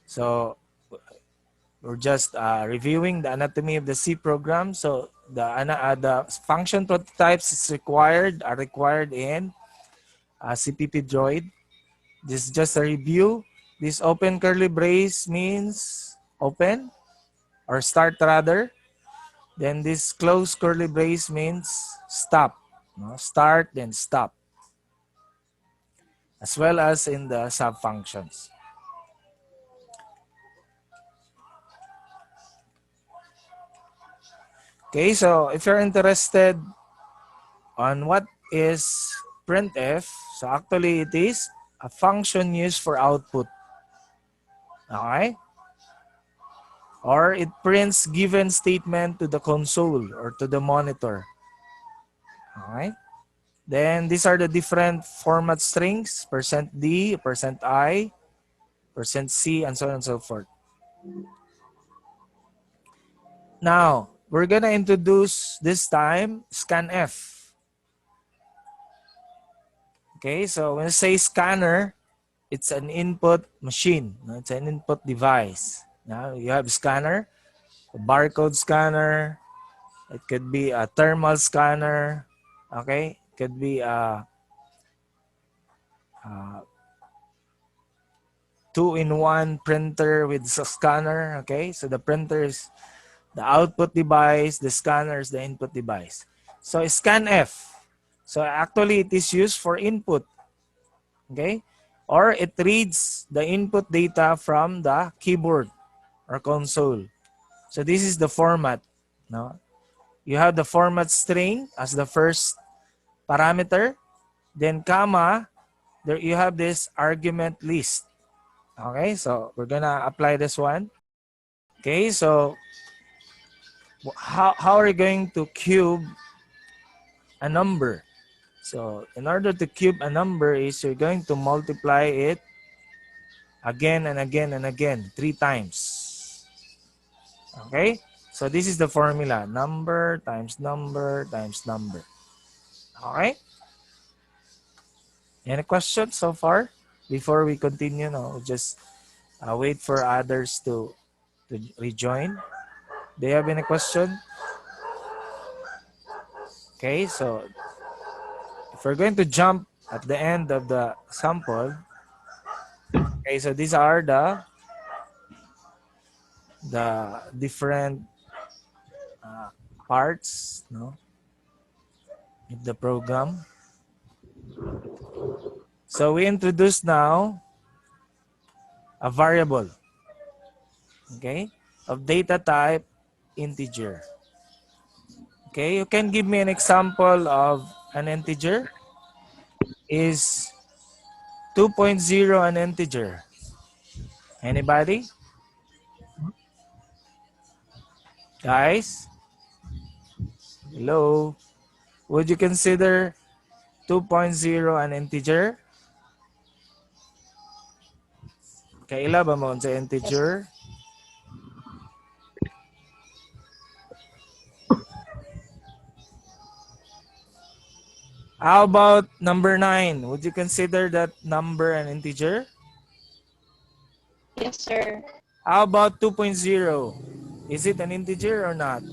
So we're just reviewing the anatomy of the C program. So the function prototypes are required in CPP Droid. This is just a review. This open curly brace means open or start rather. Then this close curly brace means stop. No? Start then stop. As well as in the subfunctions. Okay, so if you're interested on what is printf, so actually it is a function used for output. Okay? Or it prints given statement to the console or to the monitor. Okay? Then these are the different format strings, %D, %I, %C, and so on and so forth. Now, we're gonna introduce this time scanf. Okay, so when I say scanner, it's an input machine. It's an input device. Now you have scanner, a barcode scanner. It could be a thermal scanner. Okay, it could be a two-in-one printer with a scanner. Okay, so the printer is the output device, the scanner is the input device. So scanf. So actually it is used for input. Okay, or it reads the input data from the keyboard or console. So this is the format. No? You have the format string as the first parameter. Then comma, there you have this argument list. Okay, so we're gonna apply this one. Okay, so how are you going to cube a number? So in order to cube a number is you're going to multiply it again and again and again 3 times. Okay, so this is the formula: number times number times number. Okay, any questions so far before we continue? No, just wait for others to rejoin. Do you have any question? Okay, so if we're going to jump at the end of the sample, okay, so these are the different parts, no, of the program. So we introduce now a variable, okay, of data type integer. Okay, you can give me an example of an integer. Is 2.0 an integer? Anybody? Guys? Hello? Would you consider 2.0 an integer? Kaila ba mo sa integer? How about number 9? Would you consider that number an integer? Yes, sir. How about 2.0? Is it an integer or not?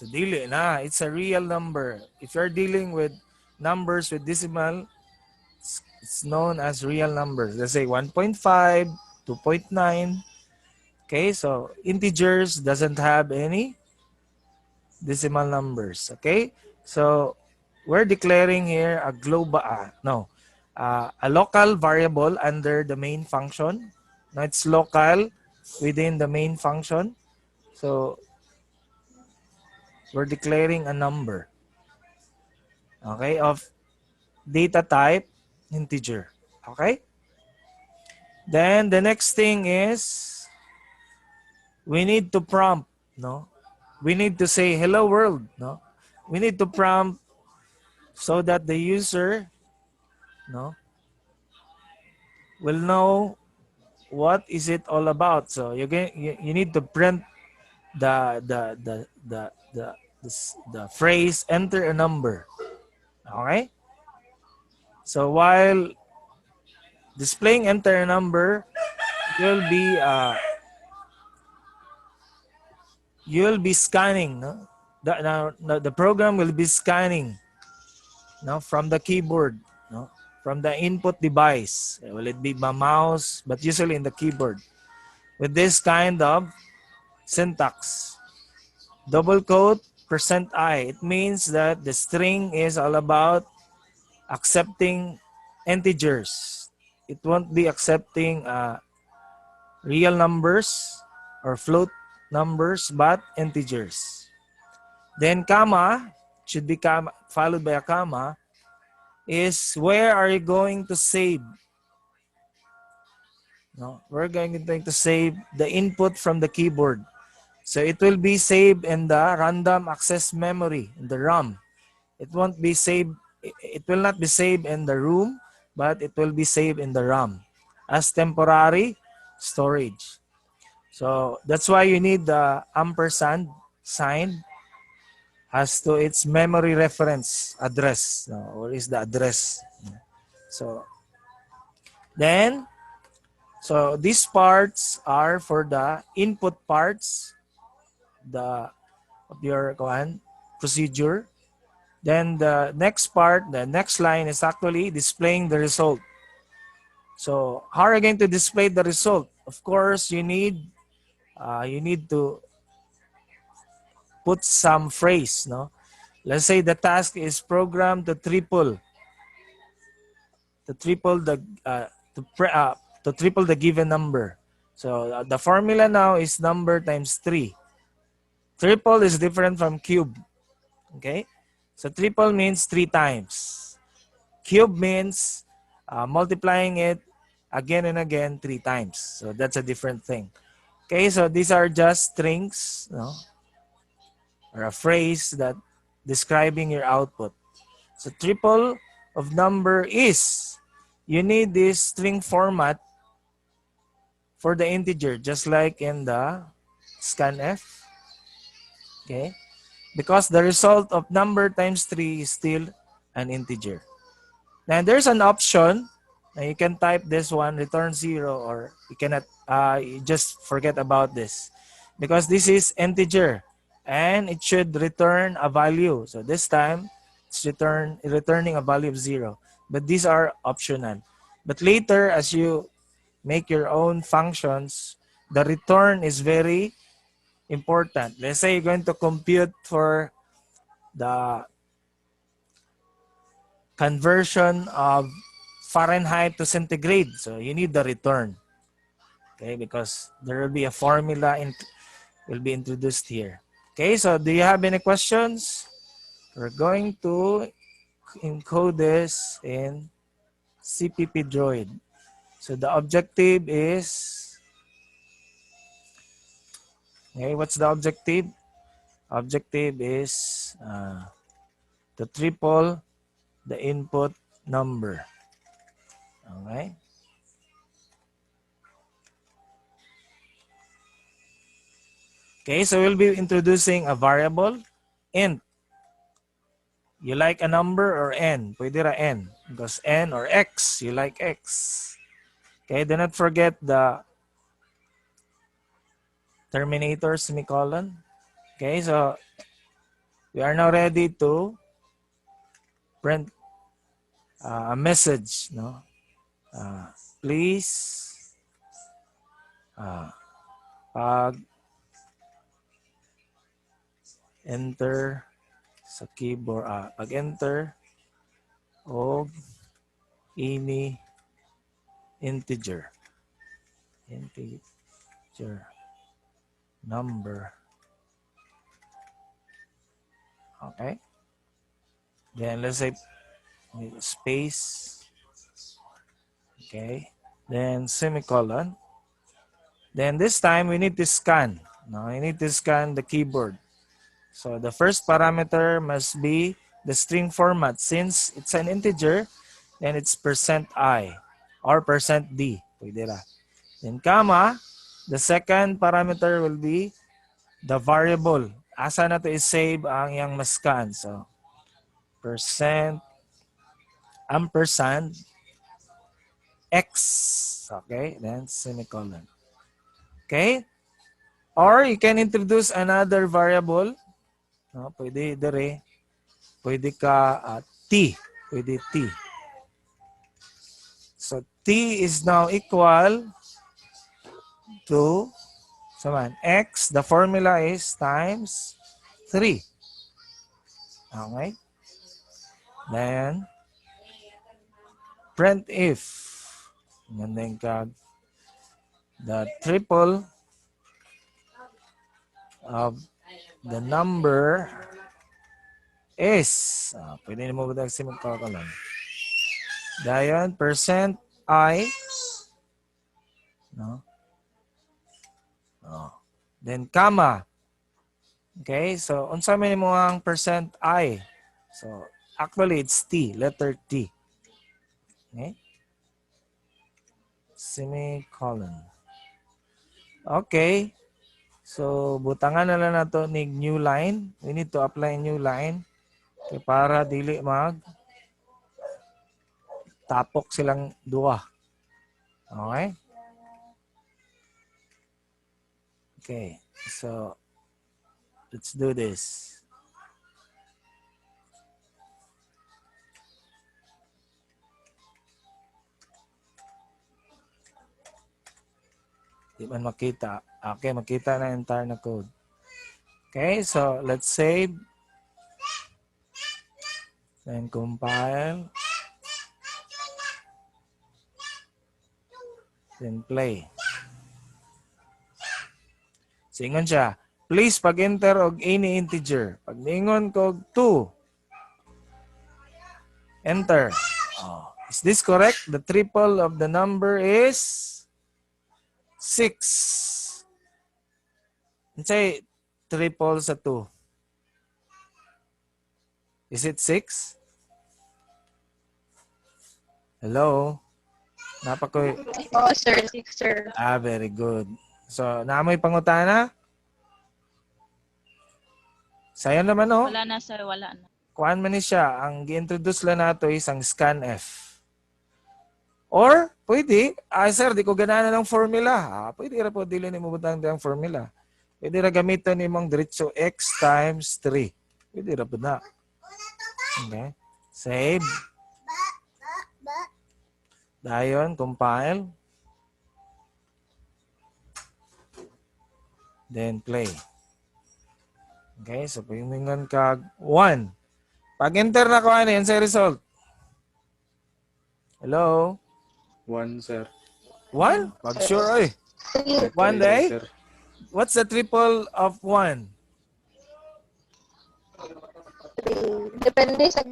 So dili na, it's a real number. If you're dealing with numbers with decimal, it's known as real numbers. Let's say 1.5, 2.9. Okay, so integers doesn't have any decimal numbers. Okay, so we're declaring here a global, a local variable under the main function. Now it's local within the main function. So we're declaring a number, okay, of data type integer. Okay. Then the next thing is we need to prompt, no? We need to say hello world, no? We need to prompt so that the user, no, will know what is it all about. So you need to print the the the the the the phrase enter a number. Okay? So while displaying enter number, you'll be scanning. No? The program will be scanning, no, from the keyboard, no, from the input device. Will it be my mouse? But usually in the keyboard. With this kind of syntax, double quote %i. It means that the string is all about accepting integers. It won't be accepting real numbers or float numbers, but integers. Then comma, should be comma, followed by a comma, is where are you going to save? No, we're going to save the input from the keyboard. So it will be saved in the random access memory, in the RAM. It won't be saved, it will not be saved in the room, but it will be saved in the RAM as temporary storage. So that's why you need the ampersand sign as to its memory reference address. Where is the address? So then, so these parts are for the input parts, of your procedure. Then the next part, the next line is actually displaying the result. So how are you going to display the result? Of course, you need to put some phrase. No, let's say the task is programmed to triple the to triple the given number. So the formula now is number times 3. Triple is different from cube. Okay, so triple means 3 times. Cube means multiplying it again and again 3 times. So that's a different thing. Okay, so these are just strings, no, or a phrase that describing your output. So triple of number is, you need this string format for the integer, just like in the scanf. Okay, because the result of number times 3 is still an integer. Now there's an option. Now you can type this one, return 0, or you cannot, you just forget about this. Because this is integer and it should return a value. So this time it's returning a value of 0. But these are optional. But later, as you make your own functions, the return is very important. Let's say you're going to compute for the conversion of Fahrenheit to centigrade. So you need the return. Okay, because there will be a formula will be introduced here. Okay, so do you have any questions? We're going to encode this in CPP Droid. So the objective is, okay, what's the objective? Objective is to triple the input number. Okay. Okay, so we'll be introducing a variable, int. You like a number or n? Pwede ra n. Because n or x, you like x. Okay, do not forget the terminator semicolon. Okay, so we are now ready to print a message. No, please pag enter sa keyboard, pag enter og ini integer number. Okay, then let's say space. Okay, then semicolon. Then this time we need to scan. No, you need to scan the keyboard. So the first parameter must be the string format. Since it's an integer, then it's %i or %d. Pwede ra. Then comma, the second parameter will be the variable. Asa na to is save ang yang mascan. So %i ampersand x. Okay, then semicolon. Okay? Or you can introduce another variable. No, pwede dire. Pwede ka t. Pwede t. So t is now equal to x. The formula is times 3. Okay? Then print if. And then the triple of the number is, pwede mo ba si magkakalan? Dayon, percent I, no? Then, comma. Okay, so, unsa man mo ang percent I? So, actually, it's T, letter T. Okay? Semicolon. Okay. So, butangan na lang nato ni new line. We need to apply new line. Okay, para dili tapok silang duwa. Okay? Okay. So, let's do this. Di man makita. Okay, makita na entire na code. Okay, so let's save. Then compile. Then play. Singon siya. Please pag-enter og any integer. Pag ningon ko 2. Enter. Oh. Is this correct? The triple of the number is 6. Let's say triple sa 2. Is it 6? Hello? Napakoy. Oh, sir. 6, sir. Very good. So, naamoy pangutana? Sayang naman, oh. Wala na, sir. Wala na. Kuhaan man ni siya. Ang gi-introduce lang nato is ang scanf. Or, pwede, sir, di ko ganana ng formula. Pwede ra po, dili ni mo butang ang formula. Pwede ra gamiton ni mong diretso x times 3. Pwede ra po na. Okay. Save. Dayon, compile. Then play. Okay, so pahingan kag 1. Pag enter na ko ano yan sa result. Hello? 1, sir. 1? Pag sure oy. 1 day? Sir. What's the triple of 1? Depende sa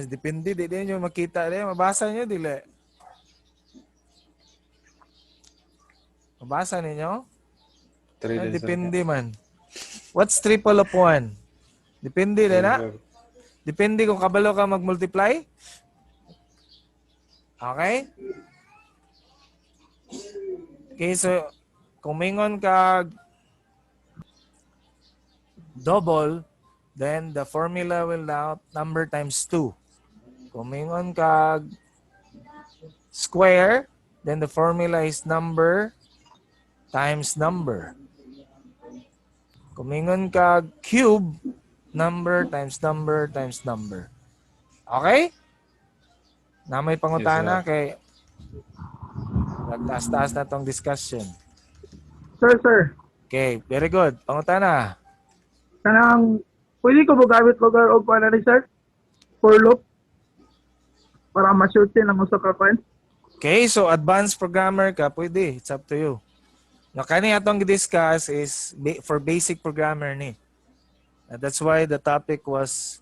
Depende, di nyo makita rin. Mabasa nyo, dili. Mabasa ninyo? 3 din, sir. Depende man. What's triple of 1? Depende rin na. Depende kung kabalo ka mag-multiply. Okay? Okay, so kung mingon ka double, then the formula will now number times 2. Kung mingon ka square, then the formula is number times number. Kung mingon ka cube, number times number times number. Okay? Na may pangutana Yes, kay nagtaas-taas na tong discussion. Sir. Okay, very good. Pangutana. Kanang, pwede ko gamit ko og kuan ani sir? For loop? Para ma-shoot ang usa ka kuan? Okay, so advanced programmer ka, pwede. It's up to you. Now, kani atong discuss is for basic programmer ni. That's why the topic was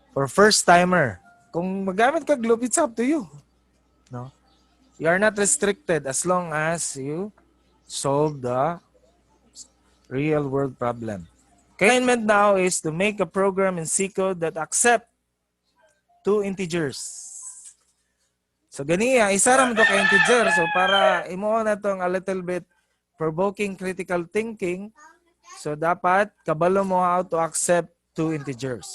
for first timer. Kung magamit ka loop, it's up to you. No? You are not restricted as long as you solve the real world problem. Assignment now is to make a program in C code that accept 2 integers. So ganiya, isa ra man to ka integer. So para imo na tong a little bit provoking critical thinking, so dapat kabalo mo how to accept 2 integers.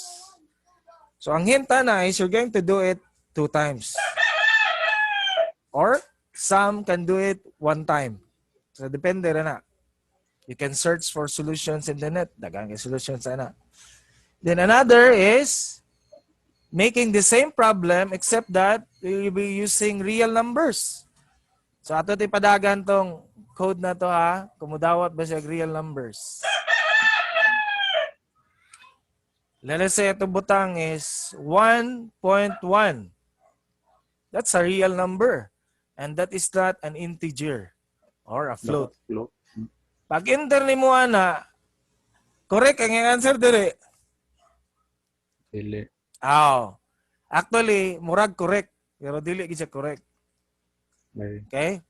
So ang hinta na is you're going to do it 2 times. Or some can do it 1 time. So depende rin na. You can search for solutions in the net. Dagang solutions na. Then another is making the same problem except that you'll be using real numbers. So ato ipadagan tong code na to ha. Kumudawat ba siya real numbers? Let's say itong butang is 1.1. That's a real number. And that is not an integer or a float. Float. Pag enter ni mo ana, correct ang iyang answer dire. Dili. Actually, murag correct. Pero dili gid siya correct. May. Okay?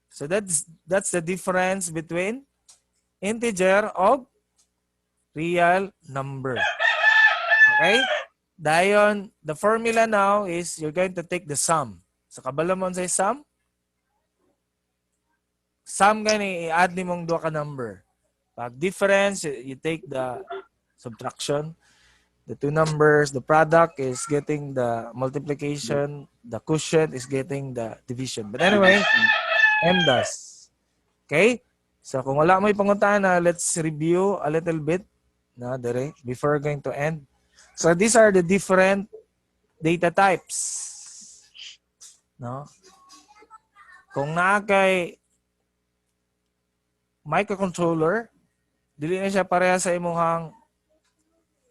So that's the difference between integer of real number. Okay? Dayon, the formula now is you're going to take the sum. So kabalo mo sa sum? Sum gani i-add ni mong duha ka number. Pag difference, you take the subtraction. The two numbers, the product is getting the multiplication, the quotient is getting the division. But anyway, M does. Okay? So kung wala mo ipangutana, let's review a little bit na dire before going to end. So these are the different data types. No? Kung naa kay microcontroller, dili na siya pareha sa imong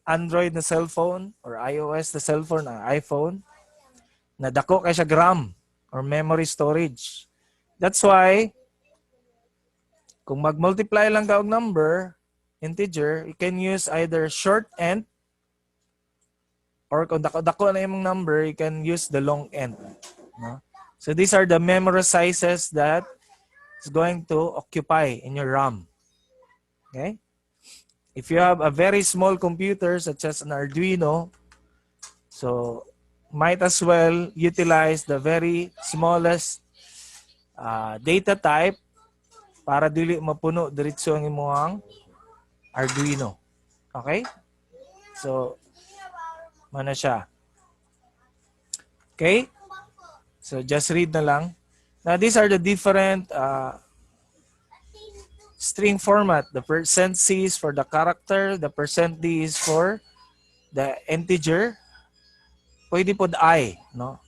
Android na cellphone or iOS na cellphone na iPhone na dako kay siya gram or memory storage. That's why kung mag-multiply lang ka og number, integer, you can use either short end or kung dako-dako na imong number, you can use the long end. No? So these are the memory sizes that is going to occupy in your RAM. Okay? If you have a very small computer such as an Arduino, so might as well utilize the very smallest data type para dili mapuno diretso ang imong Arduino. Okay? So, mana siya. Okay? So, just read na lang. Now, these are the different string format. The %C is for the character. The %D is for the integer. Pwede po the I, no?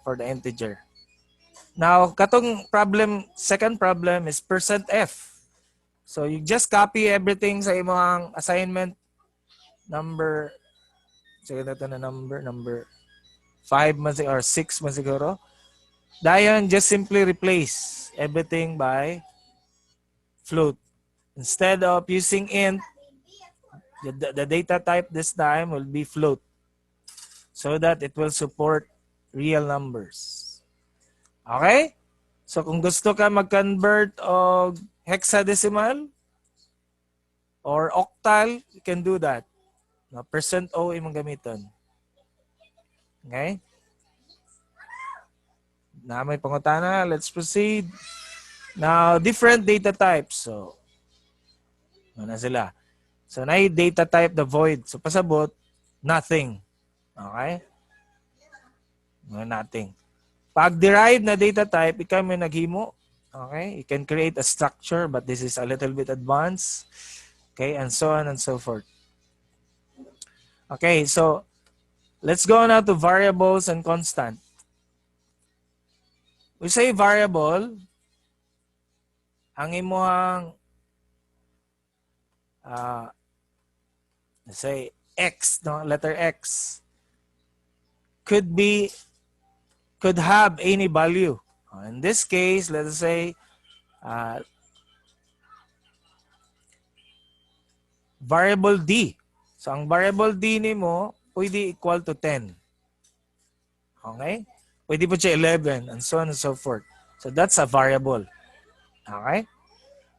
For the integer. Now, katong problem, second problem is %F. So, you just copy everything sa imong assignment number, sige na ito na number 5 man or 6 man siguro. Dayon, just simply replace everything by float. Instead of using int, the data type this time will be float so that it will support real numbers. Okay? So kung gusto ka mag-convert og hexadecimal or octal, you can do that. No, %O imong gamiton. Okay? Na may pangutana, let's proceed. Now, different data types. So, ano sila? So, na data type, the void. So, pasabot, nothing. Okay? Nothing. Pag derived na data type, ikaw may naghimo. Okay? You can create a structure, but this is a little bit advanced. Okay? And so on and so forth. Okay, so let's go now to variables and constant. We say variable, ang imuhang let's say X, no? Letter X could have any value. In this case, let's say variable D. So, ang variable D nimo pwede equal to 10. Okay? Pwede po siya 11 and so on and so forth. So, that's a variable. Okay?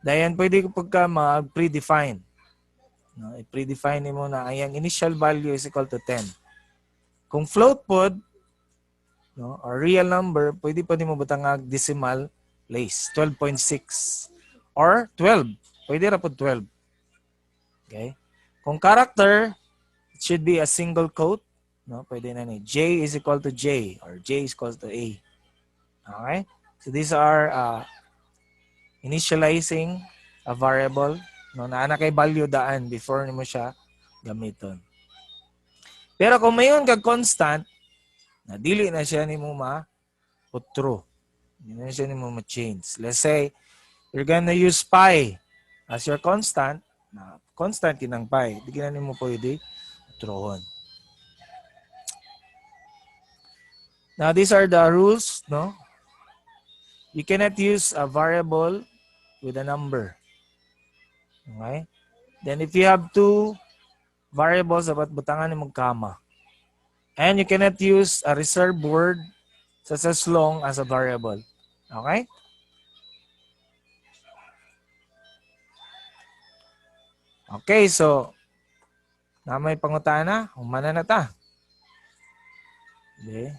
Dayan, pwede po ka mag-predefine. No? I-predefine mo na ang initial value is equal to 10. Kung float po, no, or real number, pwede po mo butangag decimal place, 12.6 or 12. Pwede ra po 12. Okay? Kung character, it should be a single quote. No, pwede na ni. J is equal to J or J is equal to A. Okay? So these are initializing a variable no na kay value daan before nimo siya gamiton. Pero kung mayon kag constant, na dili na siya nimo put true. Dili na siya nimo ma-change. Let's say you're gonna use pi as your constant, na constant kinang pi. Di na nimo pwede trueon. Now these are the rules, no? You cannot use a variable with a number. Okay? Then if you have two variables, dapat butangan ni magkama. And you cannot use a reserved word such as long as a variable. Okay? Okay, so na may pangutana, humana na ta. Okay.